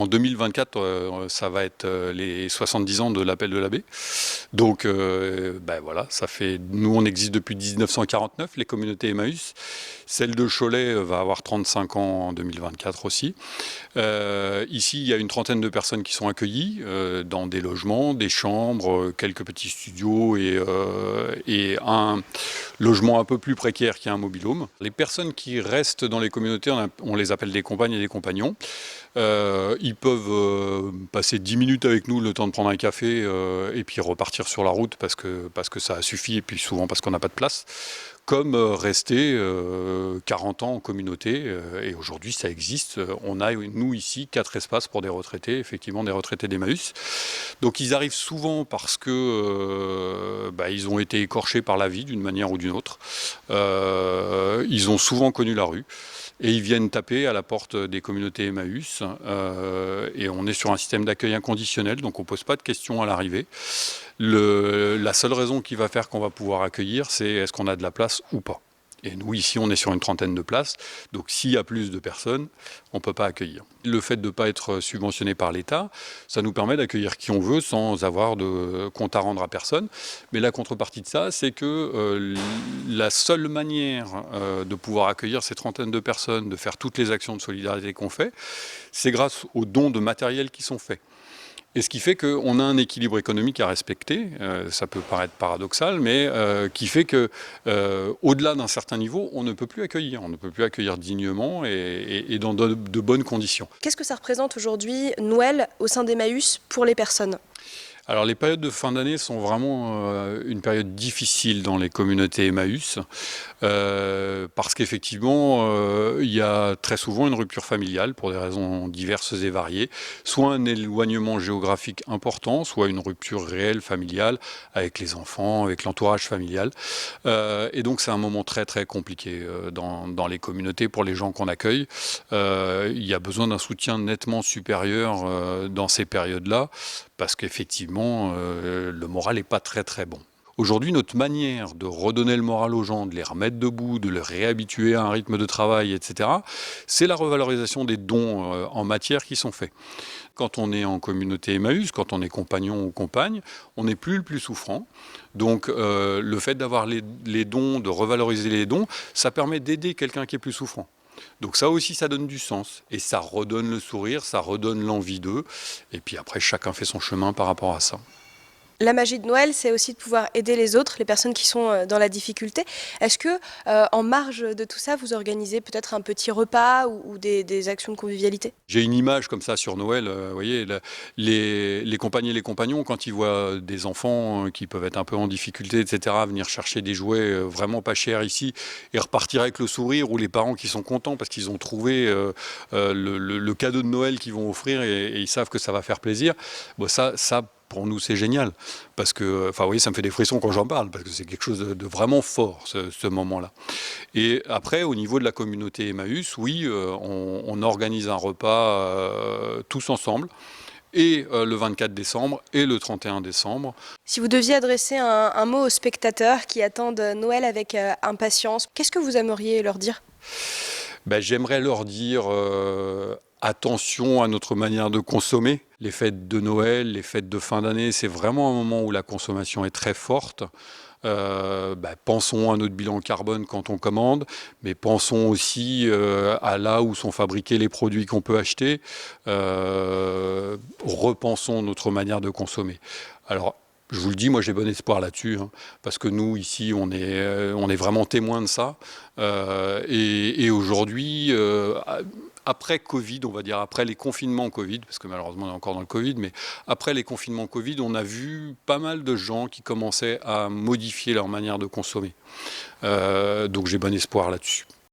En 2024, ça va être les 70 ans de l'appel de l'abbé. Donc, voilà, nous, on existe depuis 1949, les communautés Emmaüs. Celle de Cholet va avoir 35 ans en 2024 aussi. Ici, il y a une trentaine de personnes qui sont accueillies dans des logements, des chambres, quelques petits studios et un logement un peu plus précaire qui est un mobil-home. Les personnes qui restent dans les communautés, on les appelle des compagnes et des compagnons. Ils peuvent passer 10 minutes avec nous le temps de prendre un café et puis repartir sur la route parce que ça a suffi et puis souvent parce qu'on n'a pas de place, comme rester 40 ans en communauté. Et aujourd'hui, ça existe. On a, nous, ici, 4 espaces pour des retraités, effectivement des retraités d'Emmaüs. Donc ils arrivent souvent parce que ils ont été écorchés par la vie d'une manière ou d'une autre. Ils ont souvent connu la rue. Et ils viennent taper à la porte des communautés Emmaüs. Et on est sur un système d'accueil inconditionnel, donc on ne pose pas de questions à l'arrivée. La seule raison qui va faire qu'on va pouvoir accueillir, c'est est-ce qu'on a de la place ou pas. Et nous, ici, on est sur une trentaine de places. Donc, s'il y a plus de personnes, on ne peut pas accueillir. Le fait de ne pas être subventionné par l'État, ça nous permet d'accueillir qui on veut sans avoir de compte à rendre à personne. Mais la contrepartie de ça, c'est que la seule manière de pouvoir accueillir ces trentaines de personnes, de faire toutes les actions de solidarité qu'on fait, c'est grâce aux dons de matériel qui sont faits. Et ce qui fait qu'on a un équilibre économique à respecter, ça peut paraître paradoxal, mais qui fait qu'au-delà d'un certain niveau, on ne peut plus accueillir. On ne peut plus accueillir dignement et dans de bonnes conditions. Qu'est-ce que ça représente aujourd'hui, Noël, au sein d'Emmaüs, pour les personnes ? Alors les périodes de fin d'année sont vraiment une période difficile dans les communautés Emmaüs parce qu'effectivement il y a très souvent une rupture familiale pour des raisons diverses et variées, soit un éloignement géographique important, soit une rupture réelle familiale avec les enfants, avec l'entourage familial. Et donc c'est un moment très très compliqué dans les communautés pour les gens qu'on accueille. Il y a besoin d'un soutien nettement supérieur dans ces périodes-là parce qu'effectivement le moral n'est pas très très bon. Aujourd'hui, notre manière de redonner le moral aux gens, de les remettre debout, de les réhabituer à un rythme de travail, etc., c'est la revalorisation des dons en matière qui sont faits. Quand on est en communauté Emmaüs, quand on est compagnon ou compagne, on n'est plus le plus souffrant. Donc le fait d'avoir les dons, de revaloriser les dons, ça permet d'aider quelqu'un qui est plus souffrant. Donc ça aussi, ça donne du sens. Et ça redonne le sourire, ça redonne l'envie d'eux. Et puis après, chacun fait son chemin par rapport à ça. La magie de Noël, c'est aussi de pouvoir aider les autres, les personnes qui sont dans la difficulté. Est-ce que, en marge de tout ça, vous organisez peut-être un petit repas ou des actions de convivialité ? J'ai une image comme ça sur Noël, vous voyez, les compagnes et les compagnons, quand ils voient des enfants qui peuvent être un peu en difficulté, etc., venir chercher des jouets vraiment pas chers ici et repartir avec le sourire, ou les parents qui sont contents parce qu'ils ont trouvé le cadeau de Noël qu'ils vont offrir et ils savent que ça va faire plaisir, bon, ça pour nous, c'est génial, parce que, enfin, vous voyez, ça me fait des frissons quand j'en parle, parce que c'est quelque chose de vraiment fort, ce moment-là. Et après, au niveau de la communauté Emmaüs, oui, on organise un repas tous ensemble, et le 24 décembre et le 31 décembre. Si vous deviez adresser un mot aux spectateurs qui attendent Noël avec impatience, qu'est-ce que vous aimeriez leur dire ? J'aimerais leur dire attention à notre manière de consommer. Les fêtes de Noël, les fêtes de fin d'année, c'est vraiment un moment où la consommation est très forte. Pensons à notre bilan carbone quand on commande, mais pensons aussi à là où sont fabriqués les produits qu'on peut acheter. Repensons notre manière de consommer. Alors, je vous le dis, moi j'ai bon espoir là-dessus, parce que nous, ici, on est vraiment témoins de ça. Et aujourd'hui, après Covid, on va dire, après les confinements Covid, parce que malheureusement on est encore dans le Covid, mais après les confinements Covid, on a vu pas mal de gens qui commençaient à modifier leur manière de consommer. Donc j'ai bon espoir là-dessus.